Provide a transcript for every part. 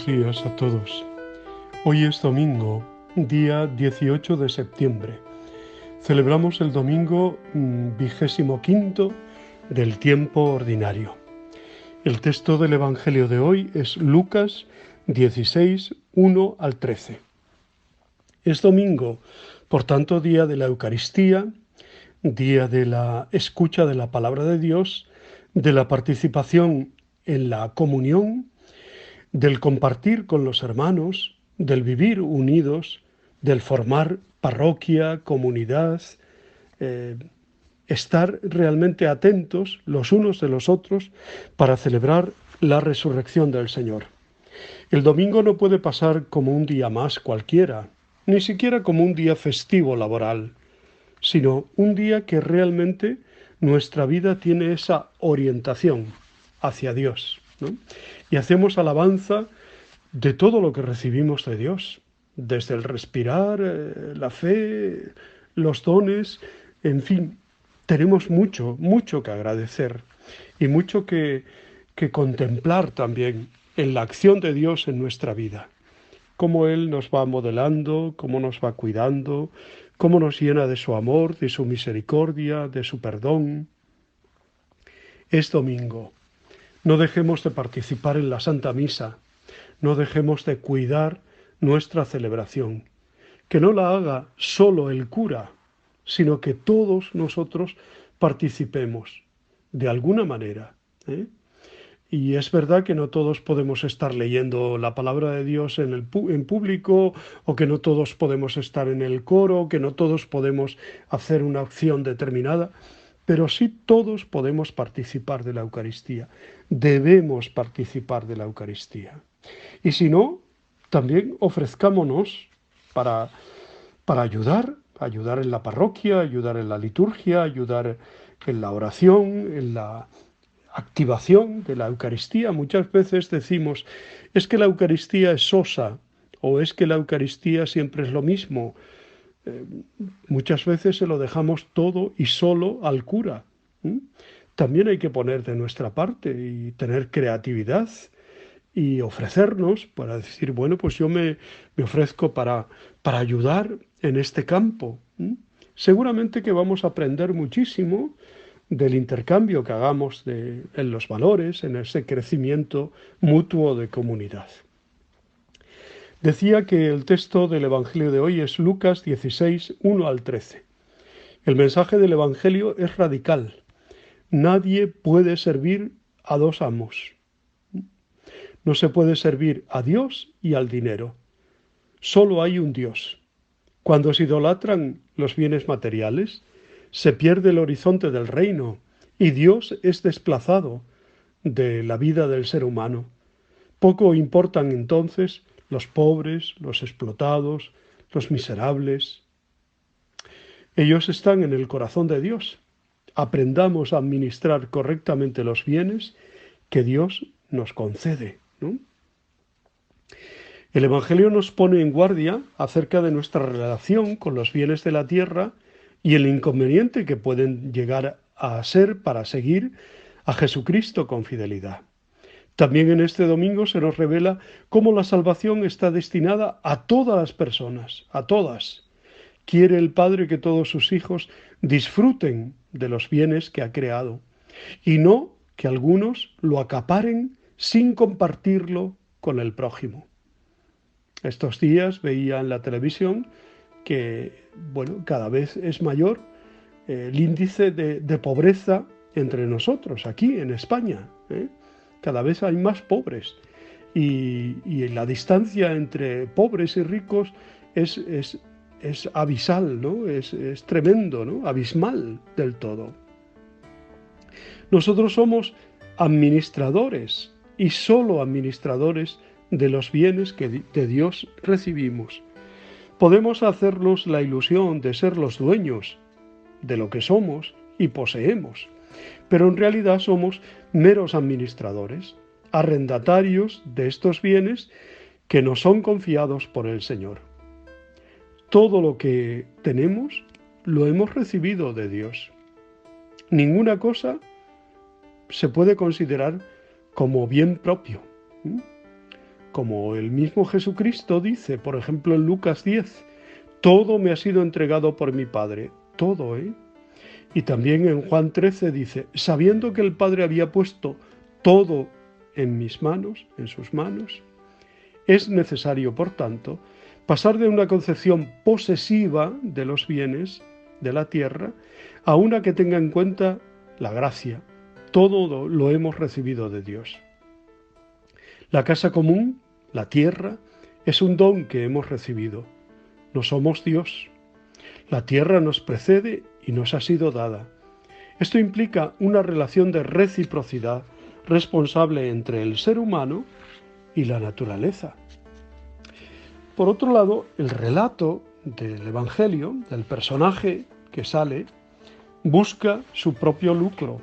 días a todos. Hoy es domingo, día 18 de septiembre. Celebramos el domingo 25 del tiempo ordinario. El texto del Evangelio de hoy es Lucas 16, 1 al 13. Es domingo, por tanto, día de la Eucaristía, día de la escucha de la palabra de Dios, de la participación en la comunión, del compartir con los hermanos, del vivir unidos, del formar parroquia, comunidad, estar realmente atentos los unos de los otros para celebrar la resurrección del Señor. El domingo no puede pasar como un día más cualquiera, ni siquiera como un día festivo laboral, sino un día que realmente nuestra vida tiene esa orientación hacia Dios, ¿no? Y hacemos alabanza de todo lo que recibimos de Dios, desde el respirar, la fe, los dones, en fin, tenemos mucho, mucho que agradecer y mucho que contemplar también en la acción de Dios en nuestra vida. Cómo Él nos va modelando, cómo nos va cuidando, cómo nos llena de su amor, de su misericordia, de su perdón. Es domingo. No dejemos de participar en la Santa Misa. No dejemos de cuidar nuestra celebración. Que no la haga solo el cura, sino que todos nosotros participemos de alguna manera, ¿eh? Y es verdad que no todos podemos estar leyendo la palabra de Dios en público, o que no todos podemos estar en el coro, que no todos podemos hacer una acción determinada, pero sí todos podemos participar de la Eucaristía. Debemos participar de la Eucaristía. Y si no, también ofrezcámonos para, para ayudar en la parroquia, ayudar en la liturgia, ayudar en la oración, en la activación de la Eucaristía. Muchas veces decimos, es que la Eucaristía es sosa, o es que la Eucaristía siempre es lo mismo. Muchas veces se lo dejamos todo y solo al cura. También hay que poner de nuestra parte y tener creatividad y ofrecernos para decir, bueno, pues yo me ofrezco para ayudar en este campo. Seguramente que vamos a aprender muchísimo del intercambio que hagamos en los valores, en ese crecimiento mutuo de comunidad. Decía que el texto del Evangelio de hoy es Lucas 16, 1 al 13. El mensaje del Evangelio es radical. Nadie puede servir a dos amos. No se puede servir a Dios y al dinero. Solo hay un Dios. Cuando se idolatran los bienes materiales, se pierde el horizonte del reino y Dios es desplazado de la vida del ser humano. Poco importan entonces los pobres, los explotados, los miserables. Ellos están en el corazón de Dios. Aprendamos a administrar correctamente los bienes que Dios nos concede, ¿no? El Evangelio nos pone en guardia acerca de nuestra relación con los bienes de la tierra y el inconveniente que pueden llegar a ser para seguir a Jesucristo con fidelidad. También en este domingo se nos revela cómo la salvación está destinada a todas las personas, a todas. Quiere el Padre que todos sus hijos disfruten de los bienes que ha creado y no que algunos lo acaparen sin compartirlo con el prójimo. Estos días veía en la televisión que, bueno, cada vez es mayor el índice de pobreza entre nosotros, aquí en España, ¿eh? Cada vez hay más pobres y la distancia entre pobres y ricos es abisal, ¿no? Es tremendo, ¿no? Abismal del todo. Nosotros somos administradores y solo administradores de los bienes que de Dios recibimos. Podemos hacernos la ilusión de ser los dueños de lo que somos y poseemos, pero en realidad somos meros administradores, arrendatarios de estos bienes que nos son confiados por el Señor. Todo lo que tenemos lo hemos recibido de Dios. Ninguna cosa se puede considerar como bien propio, como el mismo Jesucristo dice, por ejemplo en Lucas 10, todo me ha sido entregado por mi Padre, todo, ¿eh? Y también en Juan 13 dice, sabiendo que el Padre había puesto todo en mis manos, en sus manos, es necesario, por tanto, pasar de una concepción posesiva de los bienes de la tierra a una que tenga en cuenta la gracia. Todo lo hemos recibido de Dios. La casa común, la tierra, es un don que hemos recibido. No somos Dios. La tierra nos precede y nos ha sido dada. Esto implica una relación de reciprocidad responsable entre el ser humano y la naturaleza. Por otro lado, el relato del Evangelio, del personaje que sale, busca su propio lucro,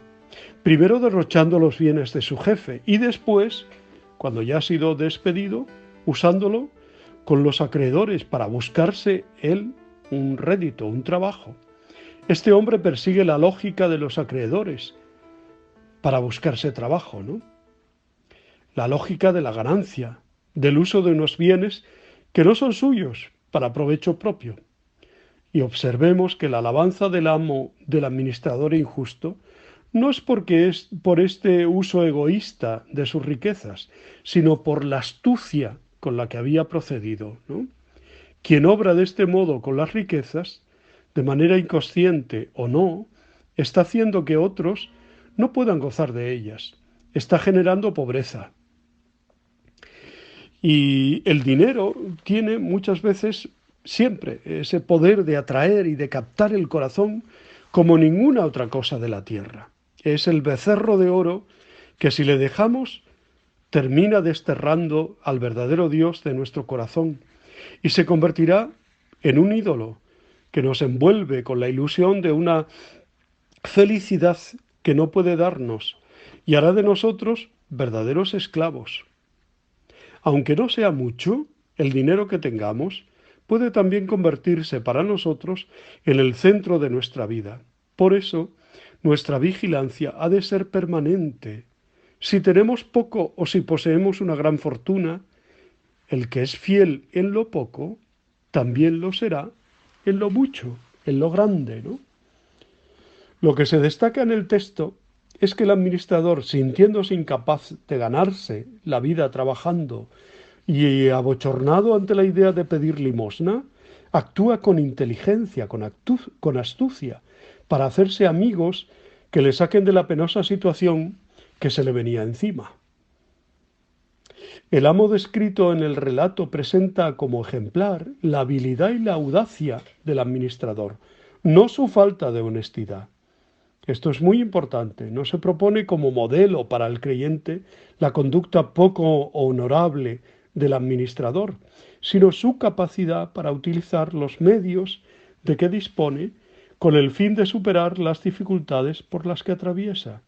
primero derrochando los bienes de su jefe y después, cuando ya ha sido despedido, usándolo con los acreedores para buscarse él un rédito, un trabajo. Este hombre persigue la lógica de los acreedores para buscarse trabajo, ¿no? La lógica de la ganancia, del uso de unos bienes que no son suyos para provecho propio. Y observemos que la alabanza del amo del administrador injusto no es porque es por este uso egoísta de sus riquezas, sino por la astucia con la que había procedido, ¿no? Quien obra de este modo con las riquezas, de manera inconsciente o no, está haciendo que otros no puedan gozar de ellas, está generando pobreza. Y el dinero tiene muchas veces, siempre, ese poder de atraer y de captar el corazón como ninguna otra cosa de la tierra. Es el becerro de oro que si le dejamos termina desterrando al verdadero Dios de nuestro corazón y se convertirá en un ídolo que nos envuelve con la ilusión de una felicidad que no puede darnos y hará de nosotros verdaderos esclavos. Aunque no sea mucho, el dinero que tengamos puede también convertirse para nosotros en el centro de nuestra vida. Por eso, nuestra vigilancia ha de ser permanente. Si tenemos poco o si poseemos una gran fortuna, el que es fiel en lo poco, también lo será en lo mucho, en lo grande, ¿no? Lo que se destaca en el texto es que el administrador, sintiéndose incapaz de ganarse la vida trabajando y abochornado ante la idea de pedir limosna, actúa con inteligencia, con astucia, para hacerse amigos que le saquen de la penosa situación que se le venía encima. El amo descrito en el relato presenta como ejemplar la habilidad y la audacia del administrador, no su falta de honestidad. Esto es muy importante. No se propone como modelo para el creyente la conducta poco honorable del administrador, sino su capacidad para utilizar los medios de que dispone con el fin de superar las dificultades por las que atraviesa.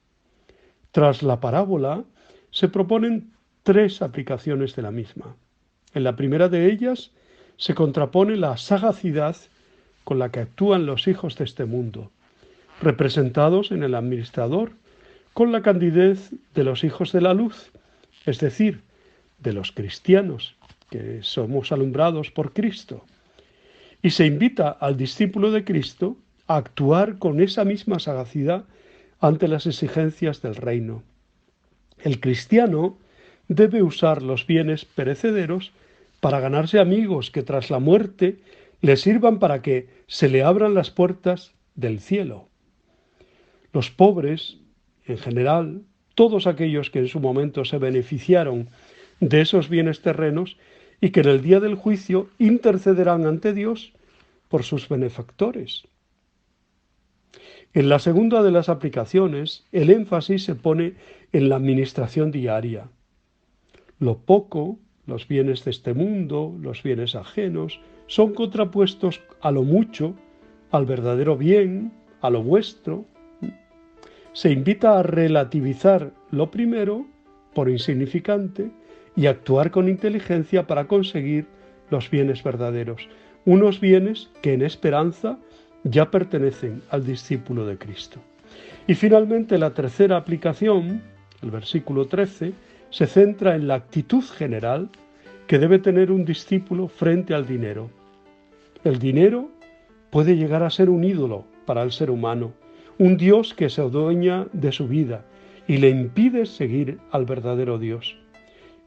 Tras la parábola se proponen 3 aplicaciones de la misma. En la primera de ellas se contrapone la sagacidad con la que actúan los hijos de este mundo, representados en el administrador, con la candidez de los hijos de la luz, es decir, de los cristianos, que somos alumbrados por Cristo. Y se invita al discípulo de Cristo a actuar con esa misma sagacidad ante las exigencias del reino. El cristiano debe usar los bienes perecederos para ganarse amigos que tras la muerte le sirvan para que se le abran las puertas del cielo. Los pobres, en general, todos aquellos que en su momento se beneficiaron de esos bienes terrenos y que en el día del juicio intercederán ante Dios por sus benefactores. En la segunda de las aplicaciones, el énfasis se pone en la administración diaria. Lo poco, los bienes de este mundo, los bienes ajenos, son contrapuestos a lo mucho, al verdadero bien, a lo vuestro. Se invita a relativizar lo primero por insignificante y actuar con inteligencia para conseguir los bienes verdaderos, unos bienes que en esperanza ya pertenecen al discípulo de Cristo. Y finalmente la tercera aplicación, el versículo 13, se centra en la actitud general que debe tener un discípulo frente al dinero. El dinero puede llegar a ser un ídolo para el ser humano, un Dios que se adueña de su vida y le impide seguir al verdadero Dios.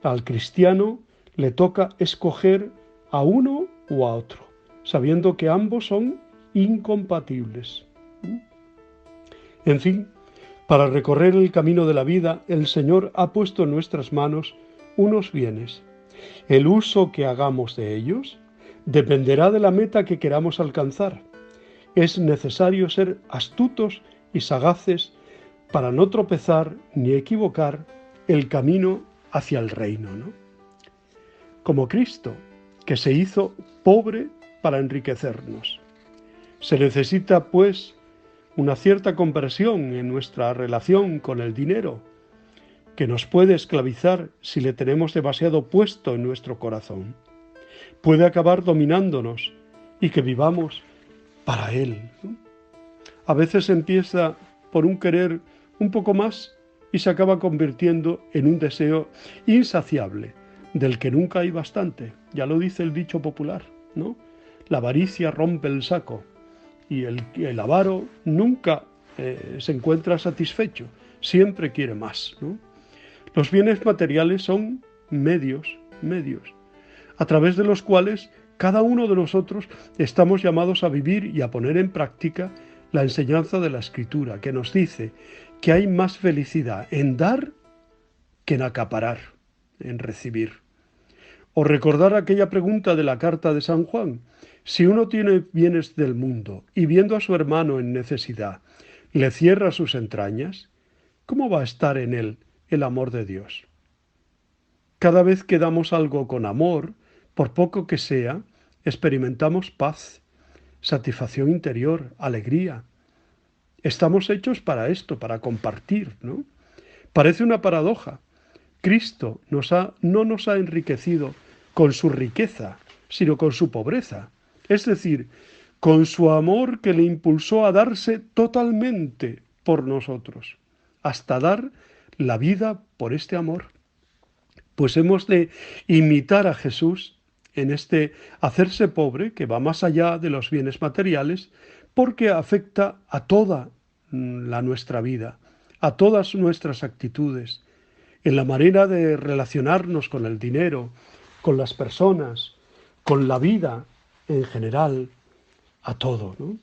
Al cristiano le toca escoger a uno o a otro, sabiendo que ambos son incompatibles. En fin, para recorrer el camino de la vida, el Señor ha puesto en nuestras manos unos bienes. El uso que hagamos de ellos dependerá de la meta que queramos alcanzar. Es necesario ser astutos y sagaces para no tropezar ni equivocar el camino hacia el reino, ¿no? Como Cristo, que se hizo pobre para enriquecernos. Se necesita, pues, una cierta conversión en nuestra relación con el dinero, que nos puede esclavizar si le tenemos demasiado puesto en nuestro corazón. Puede acabar dominándonos y que vivamos para Él, ¿no? A veces empieza por un querer un poco más y se acaba convirtiendo en un deseo insaciable, del que nunca hay bastante. Ya lo dice el dicho popular, ¿no? La avaricia rompe el saco y el avaro nunca se encuentra satisfecho, siempre quiere más, ¿no? Los bienes materiales son medios, a través de los cuales cada uno de nosotros estamos llamados a vivir y a poner en práctica la enseñanza de la Escritura, que nos dice que hay más felicidad en dar que en acaparar, en recibir. O recordar aquella pregunta de la carta de San Juan: si uno tiene bienes del mundo y viendo a su hermano en necesidad, le cierra sus entrañas, ¿cómo va a estar en él el amor de Dios? Cada vez que damos algo con amor, por poco que sea, experimentamos paz, satisfacción interior, alegría. Estamos hechos para esto, para compartir, ¿no? Parece una paradoja. Cristo no nos ha enriquecido con su riqueza, sino con su pobreza. Es decir, con su amor que le impulsó a darse totalmente por nosotros, hasta dar la vida por este amor. Pues hemos de imitar a Jesús en este hacerse pobre, que va más allá de los bienes materiales, porque afecta a toda nuestra vida, a todas nuestras actitudes, en la manera de relacionarnos con el dinero, con las personas, con la vida en general, a todo, ¿no?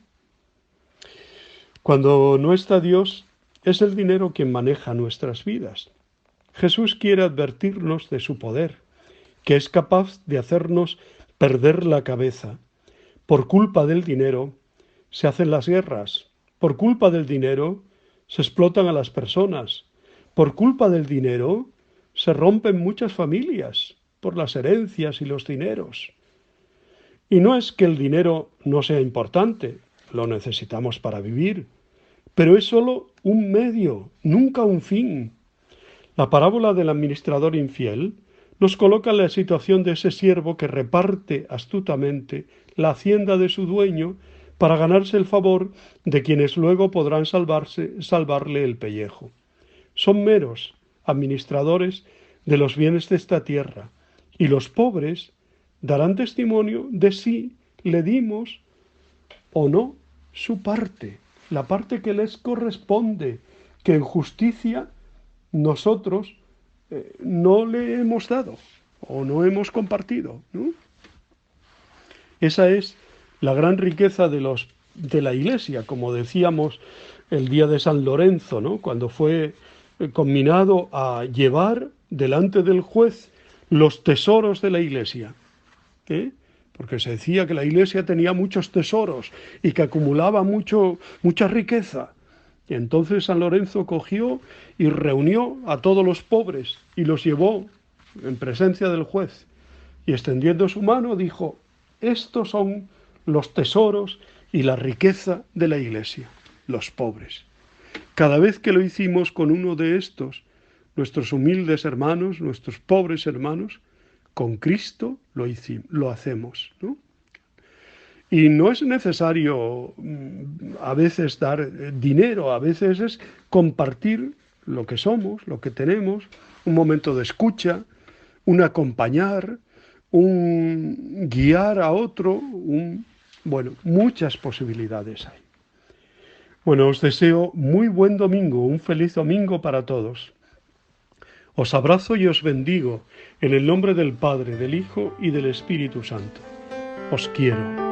Cuando no está Dios, es el dinero quien maneja nuestras vidas. Jesús quiere advertirnos de su poder, que es capaz de hacernos perder la cabeza. Por culpa del dinero se hacen las guerras, por culpa del dinero se explotan a las personas, por culpa del dinero se rompen muchas familias, por las herencias y los dineros. Y no es que el dinero no sea importante, lo necesitamos para vivir, pero es solo un medio, nunca un fin. La parábola del administrador infiel nos coloca en la situación de ese siervo que reparte astutamente la hacienda de su dueño para ganarse el favor de quienes luego podrán salvarle el pellejo. Son meros administradores de los bienes de esta tierra, y los pobres darán testimonio de si le dimos o no su parte, la parte que les corresponde, que en justicia nosotros no le hemos dado o no hemos compartido, ¿no? Esa es la gran riqueza de la Iglesia, como decíamos el día de San Lorenzo, ¿no? Cuando fue conminado a llevar delante del juez los tesoros de la Iglesia, ¿eh? Porque se decía que la Iglesia tenía muchos tesoros y que acumulaba mucha riqueza. Y entonces San Lorenzo cogió y reunió a todos los pobres y los llevó en presencia del juez. Y extendiendo su mano dijo: estos son los tesoros y la riqueza de la Iglesia, los pobres. Cada vez que lo hicimos con uno de estos, nuestros humildes hermanos, nuestros pobres hermanos, con Cristo lo hacemos, ¿no? Y no es necesario a veces dar dinero, a veces es compartir lo que somos, lo que tenemos, un momento de escucha, un acompañar, un guiar a otro, bueno, muchas posibilidades hay. Bueno, os deseo muy buen domingo, un feliz domingo para todos. Os abrazo y os bendigo en el nombre del Padre, del Hijo y del Espíritu Santo. Os quiero.